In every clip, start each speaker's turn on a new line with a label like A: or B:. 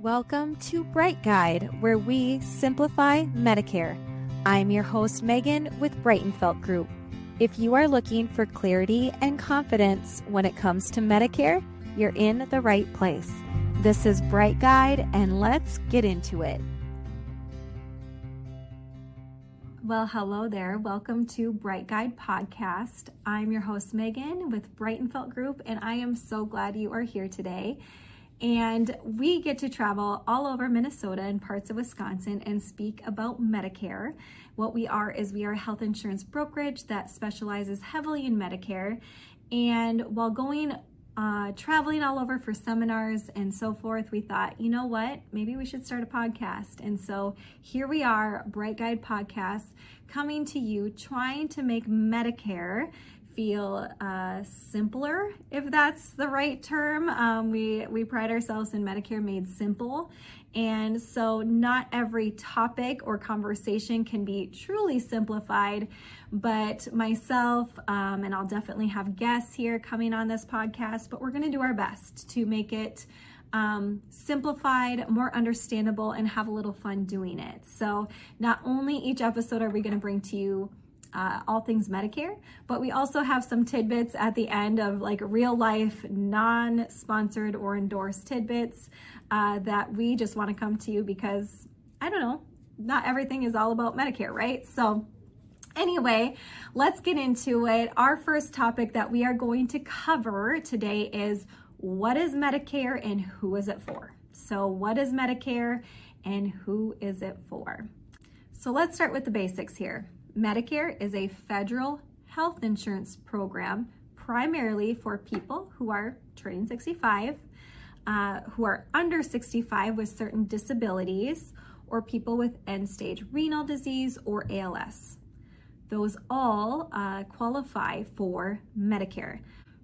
A: Welcome to Breit Guide, where we simplify Medicare. I'm your host, Megan, with Breitenfeldt Group. If you are looking for clarity and confidence when it comes to Medicare, you're in the right place. This is Breit Guide, and let's get into it. Well, hello there. Welcome to Breit Guide Podcast. I'm your host, Megan, with Breitenfeldt Group, and I am so glad you are here today. And we get to travel all over Minnesota and parts of Wisconsin and speak about Medicare. What we are is we are a health insurance brokerage that specializes heavily in Medicare. And while traveling all over for seminars and so forth, we thought, you know what, maybe we should start a podcast. And so here we are, Breit Guide Podcast, coming to you, trying to make Medicare feel simpler, if that's the right term. We pride ourselves in Medicare made simple. And so not every topic or conversation can be truly simplified, but myself, and I'll definitely have guests here coming on this podcast, but we're going to do our best to make it simplified, more understandable, and have a little fun doing it. So not only each episode are we going to bring to you all things Medicare, but we also have some tidbits at the end of like real life, non-sponsored or endorsed tidbits that we just want to come to you because, I don't know, not everything is all about Medicare, right? So anyway, let's get into it. Our first topic that we are going to cover today is what is Medicare and who is it for? So what is Medicare and who is it for? So let's start with the basics here. Medicare is a federal health insurance program primarily for people who are turning 65, who are under 65 with certain disabilities, or people with end-stage renal disease or ALS. Those all qualify for Medicare.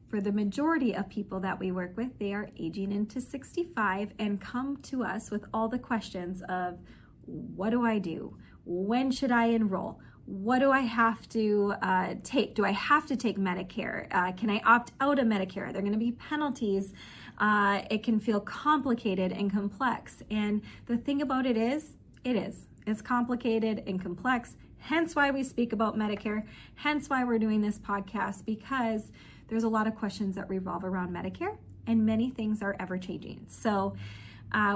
A: For the majority of people that we work with, they are aging into 65 and come to us with all the questions of, what do I do? When should I enroll? What do I have to take? Do I have to take Medicare? Can I opt out of Medicare? Are there going to be penalties? It can feel complicated and complex. And the thing about it is, it's complicated and complex. Hence why we speak about Medicare. Hence why we're doing this podcast, because there's a lot of questions that revolve around Medicare and many things are ever changing. So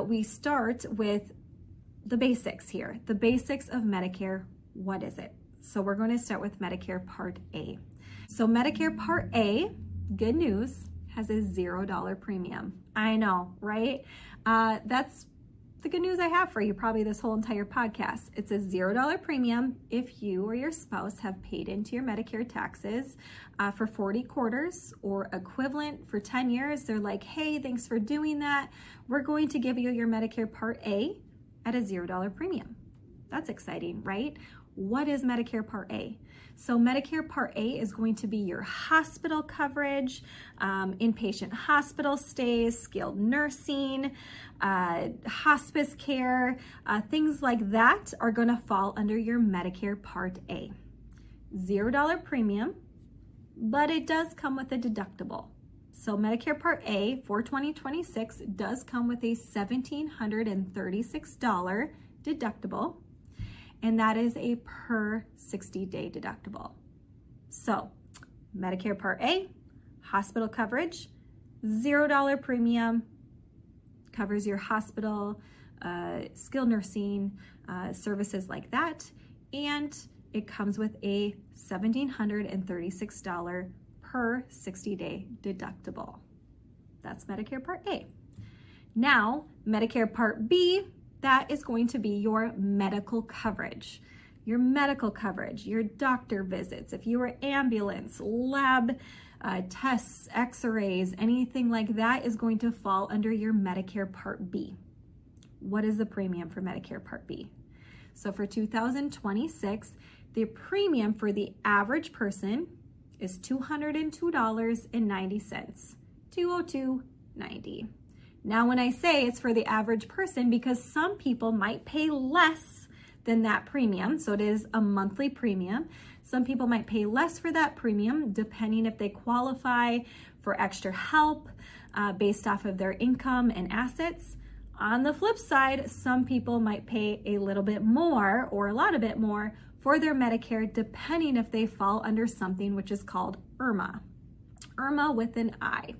A: we start with the basics here. The basics of Medicare. What is it? So we're going to start with Medicare Part A. So Medicare Part A, good news, has a $0 premium. I know, right? That's the good news I have for you, probably this whole entire podcast. It's a $0 premium if you or your spouse have paid into your Medicare taxes for 40 quarters or equivalent for 10 years. They're like, hey, thanks for doing that. We're going to give you your Medicare Part A at a $0 premium. That's exciting, right? What is Medicare Part A? So Medicare Part A is going to be your hospital coverage, inpatient hospital stays, skilled nursing, hospice care, things like that are going to fall under your Medicare Part A. $0 premium, but it does come with a deductible. So Medicare Part A for 2026 does come with a $1,736 deductible. And that is a per 60-day deductible. So Medicare Part A, hospital coverage, $0 premium, covers your hospital, skilled nursing, services like that. And it comes with a $1,736 per 60-day deductible. That's Medicare Part A. Now, Medicare Part B, that is going to be your medical coverage. Your medical coverage, your doctor visits, if you were ambulance, lab tests, x-rays, anything like that is going to fall under your Medicare Part B. What is the premium for Medicare Part B? So for 2026, the premium for the average person is $202.90, $202.90. Now, when I say it's for the average person, because some people might pay less than that premium, so it is a monthly premium. Some people might pay less for that premium, depending if they qualify for extra help based off of their income and assets. On the flip side, some people might pay a little bit more or a lot of bit more for their Medicare, depending if they fall under something which is called IRMA. IRMA with an I.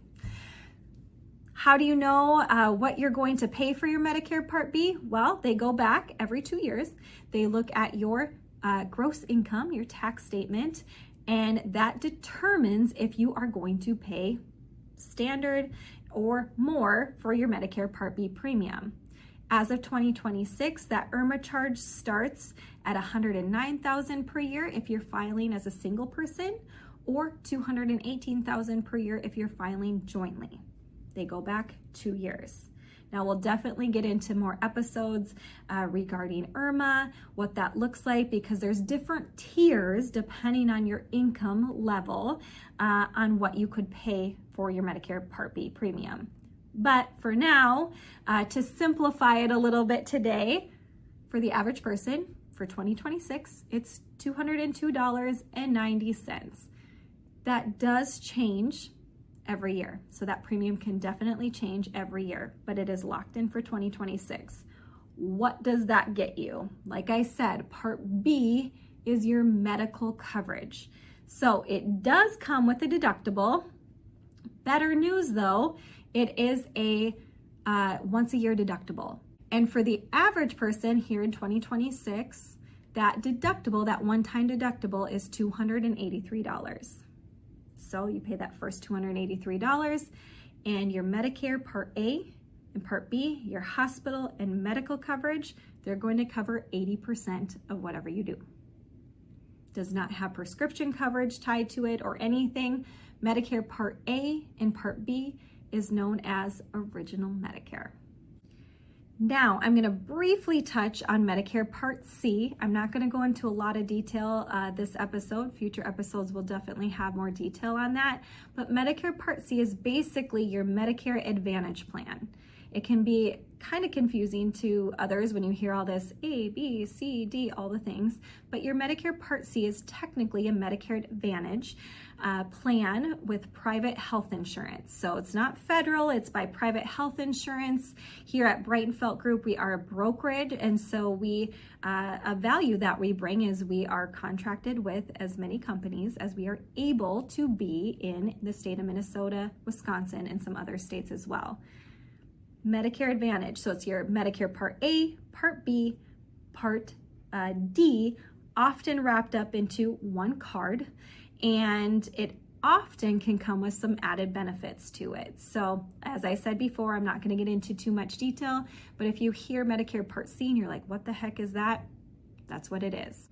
A: How do you know what you're going to pay for your Medicare Part B? Well, they go back every 2 years. They look at your gross income, your tax statement, and that determines if you are going to pay standard or more for your Medicare Part B premium. As of 2026, that IRMA charge starts at $109,000 per year if you're filing as a single person, or $218,000 per year if you're filing jointly. They go back 2 years. Now we'll definitely get into more episodes regarding IRMA, what that looks like, because there's different tiers depending on your income level on what you could pay for your Medicare Part B premium. But for now, to simplify it a little bit today, for the average person for 2026, it's $202.90. That does change every year. So that premium can definitely change every year, but it is locked in for 2026. What does that get you? Like I said, Part B is your medical coverage. So it does come with a deductible. Better news though, it is a once a year deductible. And for the average person here in 2026, that deductible, that one-time deductible is $283. So you pay that first $283, and your Medicare Part A and Part B, your hospital and medical coverage, they're going to cover 80% of whatever you do. Does not have prescription coverage tied to it or anything. Medicare Part A and Part B is known as Original Medicare. Now, I'm going to briefly touch on Medicare Part C. I'm not going to go into a lot of detail this episode. Future episodes will definitely have more detail on that. But Medicare Part C is basically your Medicare Advantage plan. It can be kind of confusing to others when you hear all this A, B, C, D, all the things. But your Medicare Part C is technically a Medicare Advantage plan with private health insurance. So it's not federal, it's by private health insurance. Here at Breitenfeldt Group, we are a brokerage, and so we a value that we bring is we are contracted with as many companies as we are able to be in the state of Minnesota, Wisconsin, and some other states as well. Medicare Advantage, so it's your Medicare Part A, Part B, Part D, often wrapped up into one card, and it often can come with some added benefits to it. So as I said before, I'm not going to get into too much detail, but if you hear Medicare Part C and you're like, what the heck is that? That's what it is.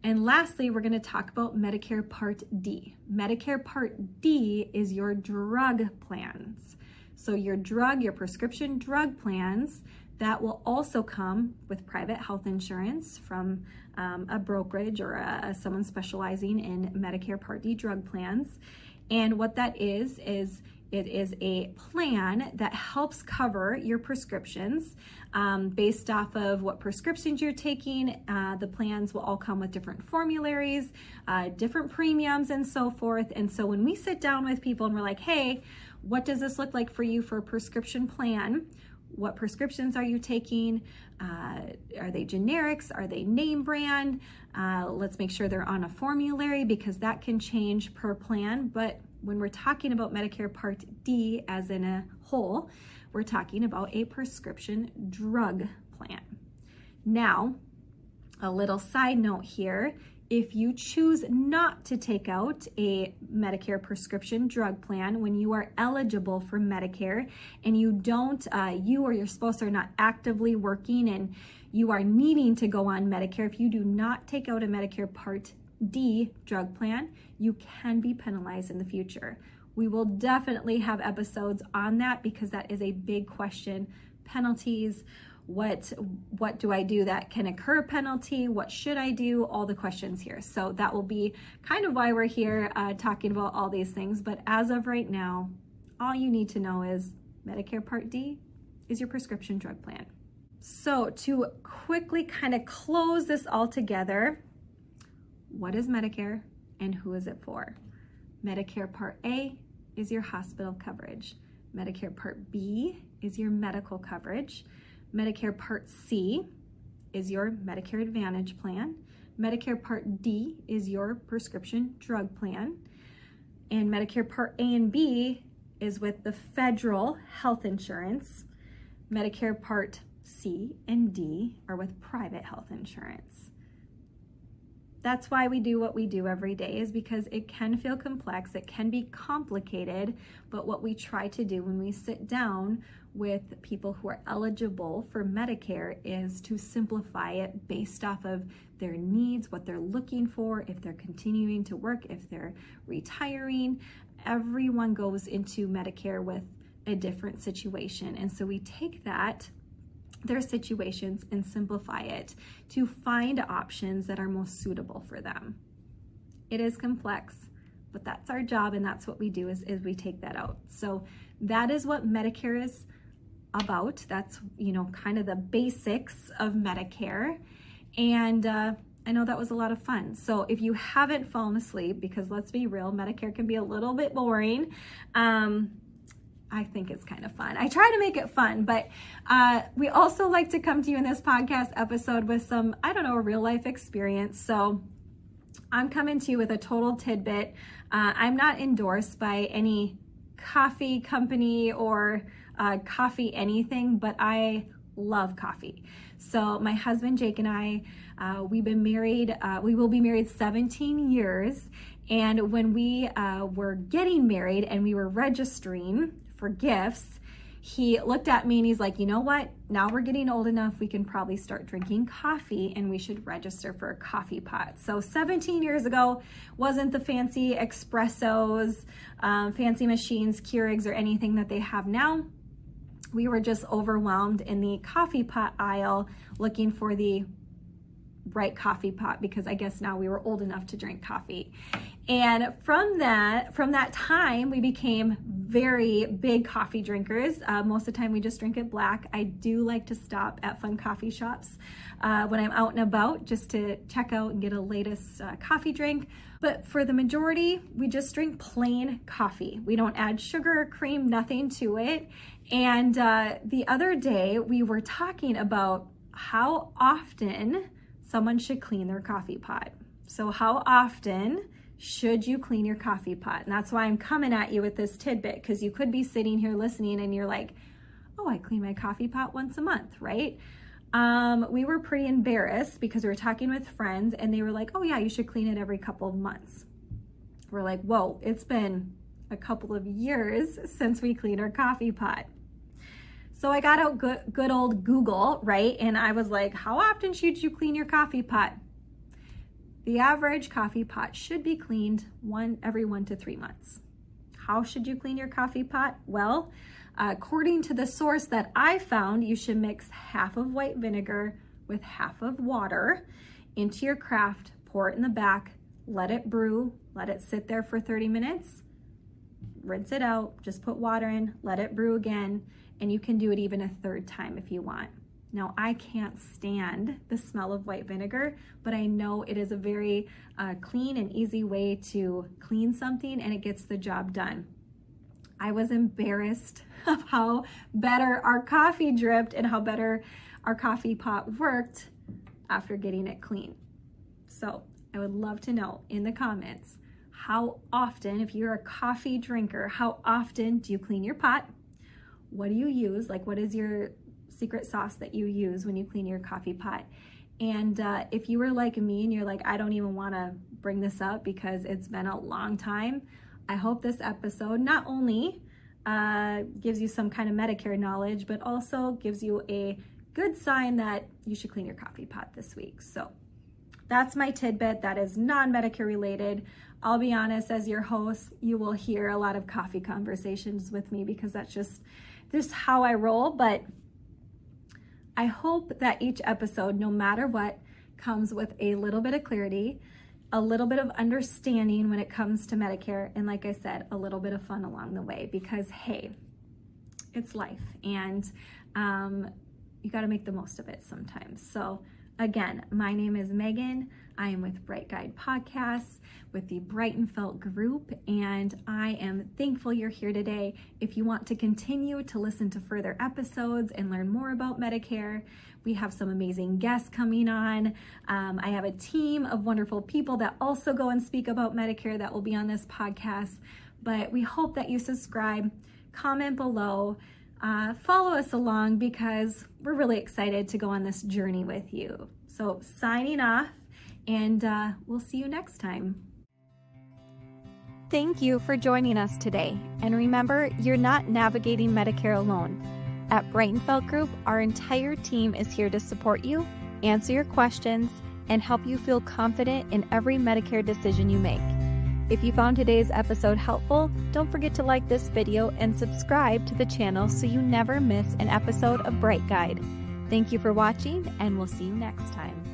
A: And lastly, we're going to talk about Medicare Part D. Medicare Part D is your drug plans. So your prescription drug plans, that will also come with private health insurance from a brokerage or someone specializing in Medicare Part D drug plans. And what that is it is a plan that helps cover your prescriptions based off of what prescriptions you're taking. The plans will all come with different formularies, different premiums, and so forth. And so when we sit down with people and we're like, hey, what does this look like for you for a prescription plan? What prescriptions are you taking? Are they generics? Are they name brand? Let's make sure they're on a formulary, because that can change per plan. But when we're talking about Medicare Part D as in a whole, we're talking about a prescription drug plan. Now, a little side note here. If you choose not to take out a Medicare prescription drug plan when you are eligible for Medicare, and you or your spouse are not actively working and you are needing to go on Medicare, if you do not take out a Medicare Part D drug plan, you can be penalized in the future. We will definitely have episodes on that, because that is a big question. Penalties, what do I do that can incur a penalty? What should I do? All the questions here. So that will be kind of why we're here talking about all these things. But as of right now, all you need to know is Medicare Part D is your prescription drug plan. So to quickly kind of close this all together, what is Medicare and who is it for? Medicare Part A is your hospital coverage. Medicare Part B is your medical coverage. Medicare Part C is your Medicare Advantage plan. Medicare Part D is your prescription drug plan. And Medicare Part A and B is with the federal health insurance. Medicare Part C and D are with private health insurance. That's why we do what we do every day, is because it can feel complex, it can be complicated, but what we try to do when we sit down with people who are eligible for Medicare is to simplify it based off of their needs, what they're looking for, if they're continuing to work, if they're retiring. Everyone goes into Medicare with a different situation, and so we take their situations and simplify it to find options that are most suitable for them. It is complex, but that's our job, and that's what we do is we take that out. So that is what Medicare is about. That's, kind of the basics of Medicare. And I know that was a lot of fun. So if you haven't fallen asleep, because let's be real, Medicare can be a little bit boring. I think it's kind of fun. I try to make it fun, but we also like to come to you in this podcast episode with some, a real life experience. So I'm coming to you with a total tidbit. I'm not endorsed by any coffee company or coffee anything, but I love coffee. So my husband Jake and I, we've been married, we will be married 17 years. And when we were getting married and we were registering for gifts, he looked at me and he's like, you know what? Now we're getting old enough, we can probably start drinking coffee and we should register for a coffee pot. So 17 years ago, wasn't the fancy espressos, fancy machines, Keurigs, or anything that they have now. We were just overwhelmed in the coffee pot aisle looking for the right coffee pot, because I guess now we were old enough to drink coffee. And from that time, we became very big coffee drinkers. Most of the time we just drink it black. I do like to stop at fun coffee shops when I'm out and about, just to check out and get a latest coffee drink. But for the majority, we just drink plain coffee. We don't add sugar or cream, nothing to it. And the other day we were talking about how often someone should clean their coffee pot. So how often should you clean your coffee pot? And that's why I'm coming at you with this tidbit, because you could be sitting here listening and you're like, oh, I clean my coffee pot once a month, right? We were pretty embarrassed because we were talking with friends and they were like, oh yeah, you should clean it every couple of months. We're like, whoa, it's been a couple of years since we cleaned our coffee pot. So I got out good old Google, right? And I was like, how often should you clean your coffee pot? The average coffee pot should be cleaned every 1 to 3 months. How should you clean your coffee pot? Well, according to the source that I found, you should mix half of white vinegar with half of water into your craft, pour it in the back, let it brew, let it sit there for 30 minutes, rinse it out, just put water in, let it brew again, and you can do it even a third time if you want. Now, I can't stand the smell of white vinegar, but I know it is a very clean and easy way to clean something, and it gets the job done. I was embarrassed of how better our coffee dripped and how better our coffee pot worked after getting it clean. So I would love to know in the comments, how often, if you're a coffee drinker, how often do you clean your pot? What do you use? Like, what is your secret sauce that you use when you clean your coffee pot? And if you were like me and you're like, I don't even want to bring this up because it's been a long time, I hope this episode not only gives you some kind of Medicare knowledge, but also gives you a good sign that you should clean your coffee pot this week. So that's my tidbit. That is non-Medicare related. I'll be honest, as your host, you will hear a lot of coffee conversations with me because that's just how I roll. But I hope that each episode, no matter what, comes with a little bit of clarity, a little bit of understanding when it comes to Medicare, and like I said, a little bit of fun along the way, because hey, it's life, and you got to make the most of it sometimes. So Again, my name is Megan. I am with Breit Guide Podcast with the Breitenfeldt group, and I am thankful you're here today. If you want to continue to listen to further episodes and learn more about Medicare, we have some amazing guests coming on. I have a team of wonderful people that also go and speak about Medicare that will be on this podcast, but we hope that you subscribe, comment below, follow us along because we're really excited to go on this journey with you. So signing off, and we'll see you next time. Thank you for joining us today. And remember, you're not navigating Medicare alone. At Breitenfeldt Group, our entire team is here to support you, answer your questions, and help you feel confident in every Medicare decision you make. If you found today's episode helpful, don't forget to like this video and subscribe to the channel so you never miss an episode of Breit Guide. Thank you for watching, and we'll see you next time.